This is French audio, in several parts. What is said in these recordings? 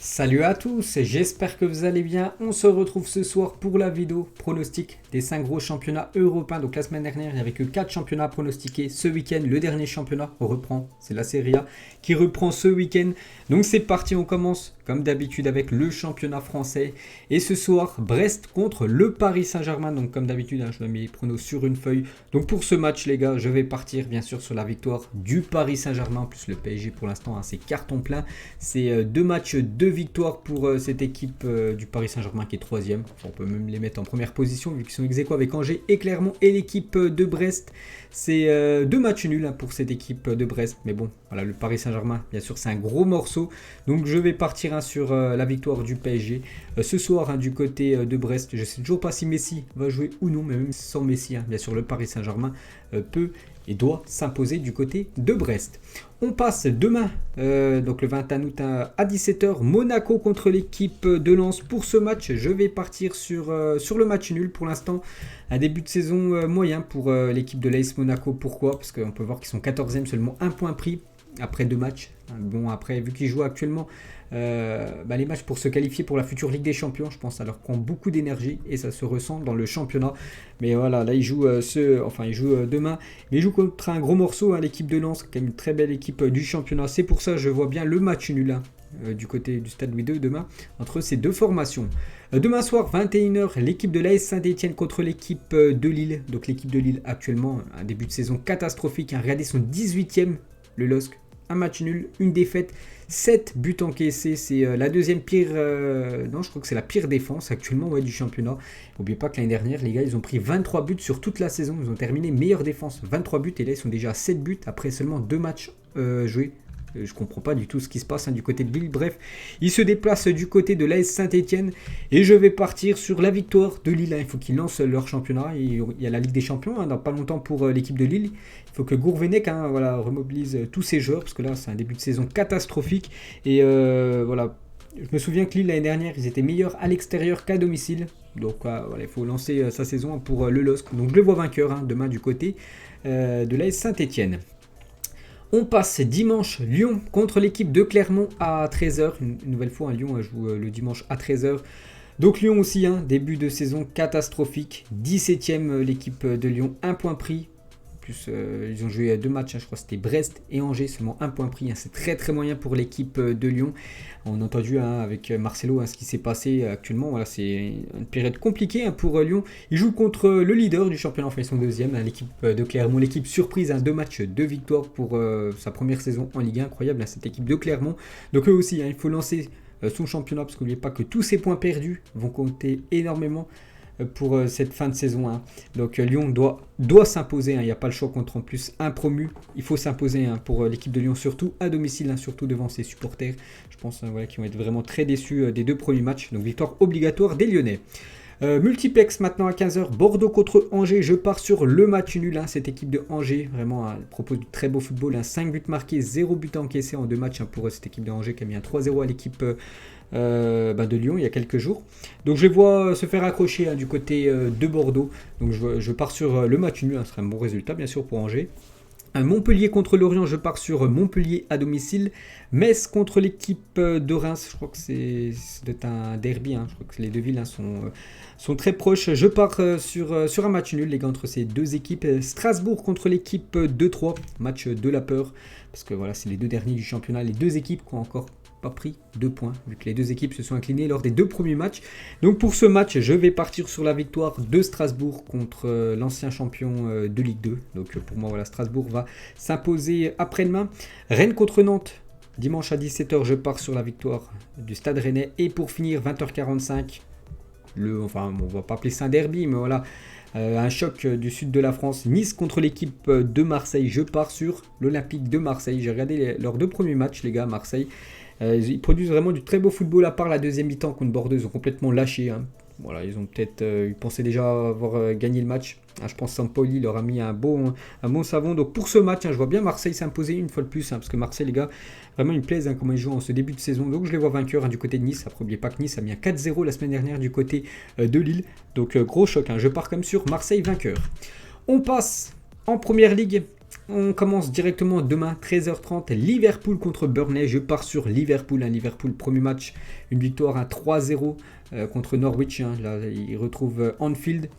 Salut à tous, j'espère que vous allez bien. On se retrouve ce soir pour la vidéo pronostic des 5 gros championnats européens. Donc la semaine dernière, il n'y avait que 4 championnats pronostiqués. Ce week-end, le dernier championnat reprend, c'est la Serie A qui reprend ce week-end. Donc c'est parti, on commence comme d'habitude avec le championnat français. Et ce soir, Brest contre le Paris Saint-Germain. Donc comme d'habitude, je mets les pronos sur une feuille. Donc pour ce match les gars, je vais partir bien sûr sur la victoire du Paris Saint-Germain. En plus le PSG pour l'instant, c'est carton plein. C'est 2 matchs, 2 victoires pour cette équipe du Paris Saint-Germain qui est 3e. Enfin, on peut même les mettre en première position vu qu'ils sont ex aequo avec Angers et Clermont. Et l'équipe de Brest, c'est 2 matchs nuls pour cette équipe de Brest. Mais bon, voilà, le Paris Saint-Germain, bien sûr, c'est un gros morceau. Donc je vais partir sur la victoire du PSG. Ce soir, du côté de Brest, je ne sais toujours pas si Messi va jouer ou non, mais même sans Messi, bien sûr, le Paris Saint-Germain peut et doit s'imposer du côté de Brest. On passe demain, donc le 21 août à 17h, Monaco contre l'équipe de Lens. Pour ce match, je vais partir sur le match nul. Pour l'instant, un début de saison moyen pour l'équipe de l'AS Monaco. Pourquoi ? Parce qu'on peut voir qu'ils sont 14e, seulement 1 point pris après 2 matchs. Bon, après, vu qu'ils jouent actuellement les matchs pour se qualifier pour la future Ligue des Champions, je pense que ça leur prend beaucoup d'énergie et ça se ressent dans le championnat. Mais voilà, là ils jouent demain, mais ils jouent contre un gros morceau, l'équipe de Lens, qui est une très belle équipe du championnat. C'est pour ça que je vois bien le match nul du côté du Stade Louis II demain entre ces deux formations. Demain soir 21h, l'équipe de l'AS Saint-Etienne contre l'équipe de Lille. Donc l'équipe de Lille actuellement un début de saison catastrophique, regardez son 18e, le LOSC. Un match nul, une défaite, 7 buts encaissés. C'est la deuxième pire... non, je crois que c'est la pire défense actuellement du championnat. N'oubliez pas que l'année dernière, les gars, ils ont pris 23 buts sur toute la saison. Ils ont terminé meilleure défense, 23 buts. Et là, ils sont déjà à 7 buts après seulement 2 matchs joués. Je ne comprends pas du tout ce qui se passe du côté de Lille. Bref, ils se déplacent du côté de l'AS Saint-Etienne. Et je vais partir sur la victoire de Lille. Il faut qu'ils lancent leur championnat. Il y a la Ligue des Champions dans pas longtemps pour l'équipe de Lille. Il faut que Gourvenec remobilise tous ses joueurs. Parce que là, c'est un début de saison catastrophique. Et voilà. Je me souviens que Lille, l'année dernière, ils étaient meilleurs à l'extérieur qu'à domicile. Donc il faut lancer sa saison pour le LOSC. Donc je le vois vainqueur demain du côté de l'AS Saint-Etienne. On passe dimanche, Lyon contre l'équipe de Clermont à 13h. Une nouvelle fois, Lyon joue le dimanche à 13h. Donc Lyon aussi, début de saison catastrophique. 17e l'équipe de Lyon, 1 point pris. En plus, ils ont joué 2 matchs, je crois que c'était Brest et Angers, seulement 1 point pris. C'est très très moyen pour l'équipe de Lyon. On a entendu avec Marcelo ce qui s'est passé actuellement. Voilà, c'est une période compliquée pour Lyon. Ils jouent contre le leader du championnat, enfin ils sont 2e, l'équipe de Clermont. L'équipe surprise, 2 matchs, 2 victoires pour sa première saison en Ligue 1. Incroyable cette équipe de Clermont. Donc eux aussi, il faut lancer son championnat parce qu'oubliez pas que tous ces points perdus vont compter énormément pour cette fin de saison. Donc Lyon doit s'imposer, il n'y a pas le choix contre en plus un promu, il faut s'imposer pour l'équipe de Lyon, surtout à domicile, surtout devant ses supporters. Je pense qu'ils vont être vraiment très déçus des 2 premiers matchs, donc victoire obligatoire des Lyonnais. Multiplex maintenant à 15h, Bordeaux contre Angers. Je pars sur le match nul. Cette équipe de Angers vraiment propose du très beau football. 5 buts marqués, 0 buts encaissés en 2 matchs pour cette équipe de Angers qui a mis un 3-0 à l'équipe de Lyon il y a quelques jours. Donc je vois se faire accrocher du côté de Bordeaux. Donc je pars sur le match nul. Ce serait un bon résultat bien sûr pour Angers. Montpellier contre Lorient, je pars sur Montpellier à domicile. Metz contre l'équipe de Reims, je crois que c'est un derby, je crois que les deux villes sont très proches. Je pars sur un match nul, les gars, entre ces deux équipes. Strasbourg contre l'équipe de Troyes, match de la peur, parce que voilà, c'est les 2 derniers du championnat, les 2 équipes qui ont encore pas pris 2 points, vu que les 2 équipes se sont inclinées lors des 2 premiers matchs. Donc pour ce match, je vais partir sur la victoire de Strasbourg contre l'ancien champion de Ligue 2. Donc pour moi, voilà, Strasbourg va s'imposer après-demain. Rennes contre Nantes, dimanche à 17h, je pars sur la victoire du Stade Rennais. Et pour finir, 20h45, on va pas appeler ça un derby, mais voilà, un choc du sud de la France, Nice contre l'équipe de Marseille. Je pars sur l'Olympique de Marseille. J'ai regardé leurs 2 premiers matchs, les gars, à Marseille. Ils produisent vraiment du très beau football, à part la deuxième mi-temps contre Bordeaux. Ils ont complètement lâché. Voilà, ils ont peut-être ils pensaient déjà avoir gagné le match. Je pense que Sampaoli leur a mis un bon savon. Donc pour ce match, je vois bien Marseille s'imposer une fois de plus. Parce que Marseille, les gars, vraiment ils me plaisent comment ils jouent en ce début de saison. Donc je les vois vainqueurs du côté de Nice. Après, n'oubliez pas que Nice a mis un 4-0 la semaine dernière du côté de Lille. Donc gros choc. Je pars comme sur Marseille vainqueur. On passe en première ligue On commence directement demain, 13h30, Liverpool contre Burnley. Je pars sur Liverpool. Liverpool, premier match, une victoire à 3-0 contre Norwich. Là, ils retrouvent Anfield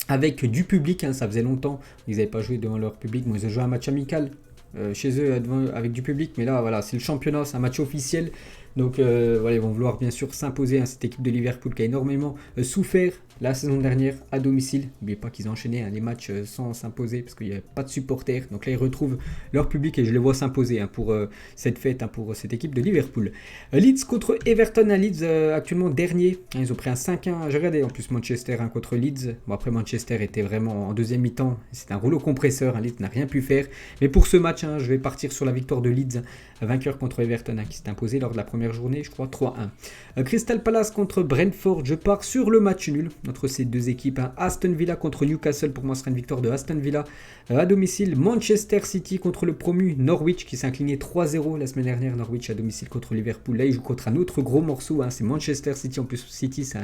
avec du public. Ça faisait longtemps. Ils n'avaient pas joué devant leur public. Bon, ils ont joué un match amical chez eux avec du public. Mais là, voilà, c'est le championnat, c'est un match officiel. Donc voilà, ils vont vouloir bien sûr s'imposer. Cette équipe de Liverpool qui a énormément souffert la saison dernière à domicile. N'oubliez pas qu'ils ont enchaîné les matchs sans s'imposer parce qu'il n'y avait pas de supporters. Donc là, ils retrouvent leur public et je les vois s'imposer pour cette fête, pour cette équipe de Liverpool. Leeds contre Everton. À Leeds, actuellement dernier. Ils ont pris un 5-1. J'ai regardé en plus Manchester contre Leeds. Bon, après, Manchester était vraiment en deuxième mi-temps. C'est un rouleau compresseur. Leeds n'a rien pu faire. Mais pour ce match, je vais partir sur la victoire de Leeds, vainqueur contre Everton, qui s'est imposé lors de la première journée, je crois 3-1. Crystal Palace contre Brentford, je pars sur le match nul entre ces deux équipes. Aston Villa contre Newcastle, pour moi ce sera une victoire de Aston Villa à domicile. Manchester City contre le promu Norwich qui s'est incliné 3-0 la semaine dernière. Norwich à domicile contre Liverpool. Là il joue contre un autre gros morceau, c'est Manchester City. En plus City s'est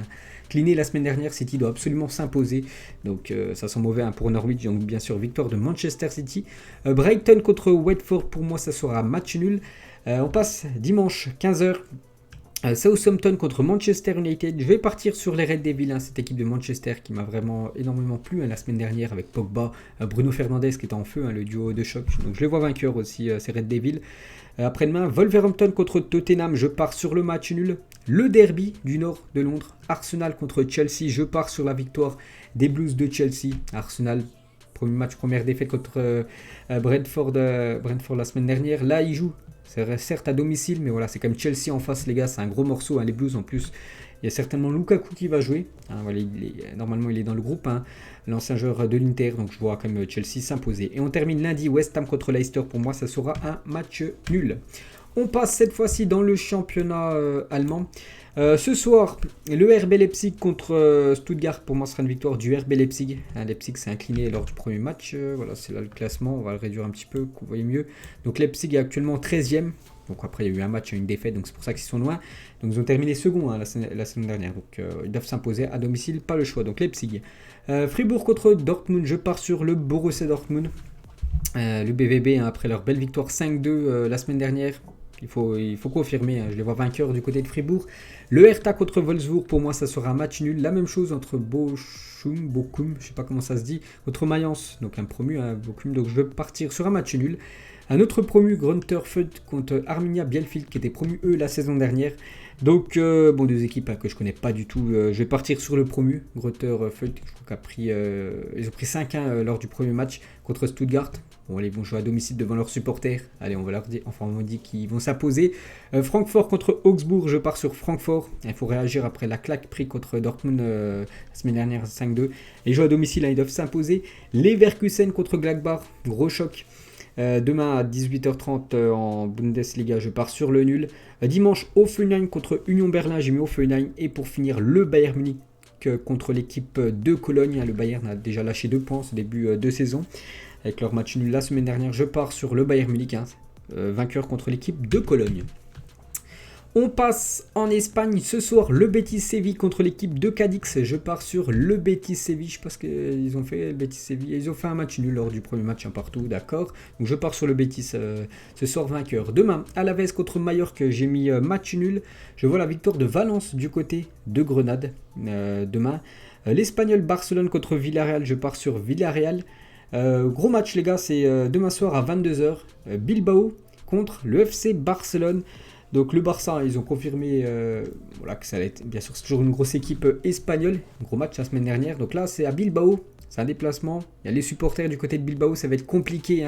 incliné la semaine dernière. City doit absolument s'imposer. Donc ça sent mauvais pour Norwich. Donc bien sûr victoire de Manchester City. Brighton contre Watford, pour moi ça sera match nul. On passe dimanche 15h. Southampton contre Manchester United. Je vais partir sur les Red Devils, cette équipe de Manchester qui m'a vraiment énormément plu la semaine dernière avec Pogba, Bruno Fernandes qui est en feu, le duo de choc. Donc je les vois vainqueurs aussi, ces Red Devils. Après-demain, Wolverhampton contre Tottenham. Je pars sur le match nul. Le derby du nord de Londres. Arsenal contre Chelsea. Je pars sur la victoire des Blues de Chelsea. Arsenal, premier match, première défaite contre Brentford la semaine dernière. Là, ils jouent. C'est certes à domicile, mais voilà, c'est comme Chelsea en face, les gars. C'est un gros morceau, les Blues en plus. Il y a certainement Lukaku qui va jouer. Voilà, normalement, il est dans le groupe, l'ancien joueur de l'Inter. Donc, je vois quand même Chelsea s'imposer. Et on termine lundi, West Ham contre Leicester. Pour moi, ça sera un match nul. On passe cette fois-ci dans le championnat allemand. Ce soir, le RB Leipzig contre Stuttgart. Pour moi, ce sera une victoire du RB Leipzig. Leipzig s'est incliné lors du premier match. Voilà, c'est là le classement. On va le réduire un petit peu, que vous voyez mieux. Donc Leipzig est actuellement 13e. Donc après, il y a eu un match et une défaite. Donc c'est pour ça qu'ils sont loin. Donc ils ont terminé second la semaine dernière. Donc ils doivent s'imposer à domicile. Pas le choix. Donc Leipzig. Fribourg contre Dortmund. Je pars sur le Borussia Dortmund. Le BVB, après leur belle victoire 5-2 la semaine dernière. Il faut confirmer, je les vois vainqueurs du côté de Fribourg. Le Hertha contre Wolfsburg, pour moi ça sera un match nul. La même chose entre Bochum, je sais pas comment ça se dit, contre Mayence, donc un promu, Bochum, donc je vais partir sur un match nul. Un autre promu, Greuther Fürth contre Arminia Bielefeld, qui était promu eux la saison dernière. Donc, deux équipes que je connais pas du tout. Je vais partir sur le promu, Greuther Fürth. Je crois ils ont pris 5-1 lors du premier match contre Stuttgart. Bon, ils vont jouer à domicile devant leurs supporters. Allez, on va leur dire, on dit qu'ils vont s'imposer. Francfort contre Augsbourg, je pars sur Francfort. Il faut réagir après la claque prise contre Dortmund la semaine dernière, 5-2. Les joueurs à domicile, ils doivent s'imposer. Leverkusen contre Gladbach, gros choc. Demain à 18h30 en Bundesliga, je pars sur le nul. Dimanche, Hoffenheim contre Union Berlin, j'ai mis Hoffenheim. Et pour finir, le Bayern Munich contre l'équipe de Cologne. Le Bayern a déjà lâché 2 points au début de saison. Avec leur match nul la semaine dernière, je pars sur le Bayern Munich, vainqueur contre l'équipe de Cologne. On passe en Espagne ce soir, le Betis Séville contre l'équipe de Cadix. Je pars sur le Betis Séville. Je sais pas ce qu'ils ont fait, le Betis Séville. Ils ont fait un match nul lors du premier match partout, d'accord. Donc je pars sur le Betis ce soir vainqueur. Demain, Alaves contre Mallorca, j'ai mis match nul. Je vois la victoire de Valence du côté de Grenade demain. L'Espagnol Barcelone contre Villarreal, je pars sur Villarreal. Gros match les gars, c'est demain soir à 22h. Bilbao contre le FC Barcelone. Donc le Barça, ils ont confirmé que ça allait être, bien sûr c'est toujours une grosse équipe espagnole. Gros match la semaine dernière. Donc là c'est à Bilbao, c'est un déplacement. Il y a les supporters du côté de Bilbao, ça va être compliqué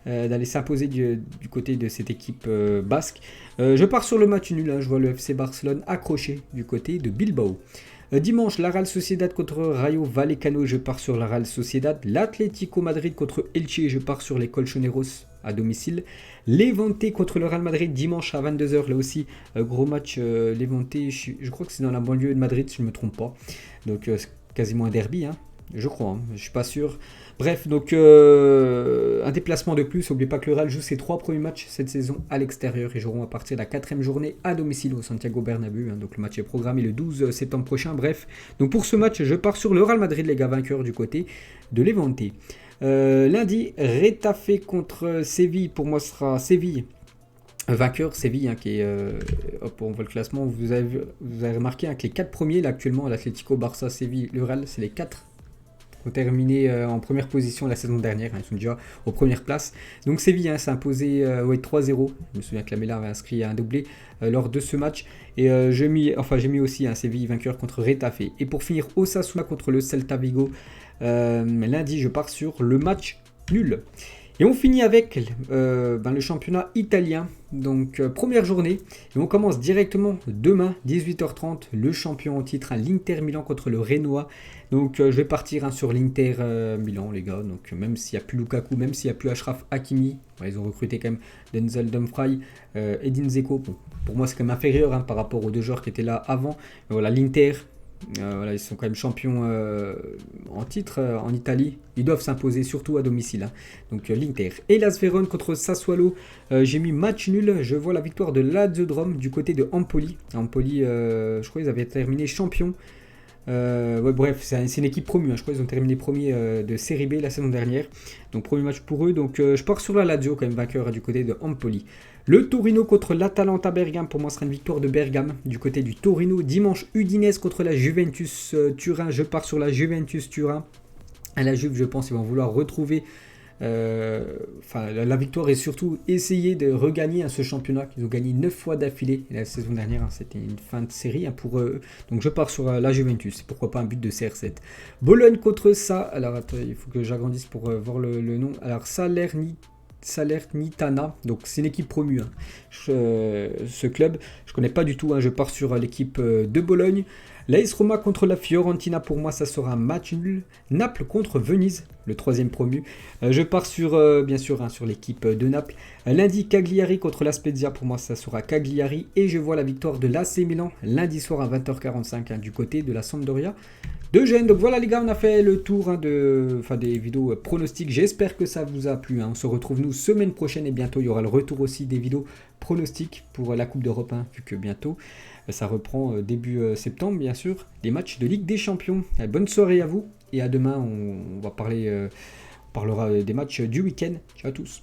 d'aller s'imposer du côté de cette équipe basque. Je pars sur le match nul, je vois le FC Barcelone accroché du côté de Bilbao. Dimanche, la Real Sociedad contre Rayo Vallecano, je pars sur la Real Sociedad. L'Atlético Madrid contre Elche, je pars sur les Colchoneros à domicile. Levante contre le Real Madrid, dimanche à 22h, là aussi, gros match. Levante, je crois que c'est dans la banlieue de Madrid, si je ne me trompe pas. Donc, c'est quasiment un derby, je crois, je ne suis pas sûr. Bref, donc un déplacement de plus. N'oubliez pas que le Real joue ses 3 premiers matchs cette saison à l'extérieur. Ils joueront à partir de la 4e journée à domicile au Santiago Bernabéu. Donc le match est programmé le 12 septembre prochain. Bref, donc pour ce match, je pars sur le Real Madrid, les gars, vainqueurs du côté de Levante. Lundi, Retafe contre Séville. Pour moi, ce sera Séville. Vainqueur, Séville, hein, qui est. Hop, on voit le classement. Vous avez remarqué hein, que les 4 premiers, là, actuellement, l'Atlético, Barça, Séville, le Real, c'est les 4 qui ont terminé en première position la saison dernière. Hein, ils sont déjà aux premières places. Donc Séville hein, s'est imposé 3-0. Je me souviens que Lamela avait inscrit un doublé lors de ce match. Et j'ai mis aussi un Séville vainqueur contre Retafe. Et pour finir, Osasuna contre le Celta Vigo. Lundi, je pars sur le match nul. Et on finit avec le championnat italien, donc première journée. Et on commence directement demain, 18h30, le champion en titre, hein, l'Inter Milan contre le Renoir. Donc je vais partir hein, sur l'Inter Milan, les gars. Donc même s'il n'y a plus Lukaku, même s'il n'y a plus Achraf Hakimi, ils ont recruté quand même Denzel Dumfries, Edin Dzeko. Bon, pour moi, c'est quand même inférieur hein, par rapport aux 2 joueurs qui étaient là avant. Mais voilà, l'Inter. Voilà, ils sont quand même champions en titre en Italie. Ils doivent s'imposer surtout à domicile. Hein. Donc l'Inter. Et l'AS Vérone contre Sassuolo. J'ai mis match nul. Je vois la victoire de Lazio de Rome du côté de Empoli. Empoli, je crois qu'ils avaient terminé champion. Bref, c'est une équipe promue. Hein. Je crois qu'ils ont terminé premier de Série B la saison dernière. Donc premier match pour eux. Donc je pars sur la Lazio quand même vainqueur du côté de Empoli. Le Torino contre l'Atalanta Bergame, pour moi ce sera une victoire de Bergame du côté du Torino. Dimanche, Udinese contre la Juventus Turin, je pars sur la Juventus Turin. À la Juve, je pense qu'ils vont vouloir retrouver la victoire et surtout essayer de regagner ce championnat qu'ils ont gagné 9 fois d'affilée. La saison dernière, hein, c'était une fin de série hein, pour eux. Donc je pars sur la Juventus, pourquoi pas un but de CR7. Bologne contre ça, alors attends, il faut que j'agrandisse pour voir le nom. Alors Salernitana, donc c'est une équipe promue hein. Ce club, je connais pas du tout hein. Je pars sur l'équipe de Bologne. L'AS Roma contre la Fiorentina, pour moi ça sera un match nul. Naples contre Venise, le 3e promu. Je pars sur bien sûr hein, sur l'équipe de Naples. Lundi, Cagliari contre la Spezia, pour moi ça sera Cagliari. Et je vois la victoire de l'AC Milan lundi soir à 20h45 hein, du côté de la Sampdoria de Gênes. Donc voilà les gars, on a fait le tour hein, des vidéos pronostiques. J'espère que ça vous a plu. Hein. On se retrouve nous semaine prochaine et bientôt il y aura le retour aussi des vidéos pronostics pour la Coupe d'Europe, hein, vu que bientôt ça reprend début septembre bien sûr, les matchs de Ligue des Champions. Bonne soirée à vous et à demain, on parlera des matchs du week-end. Ciao à tous.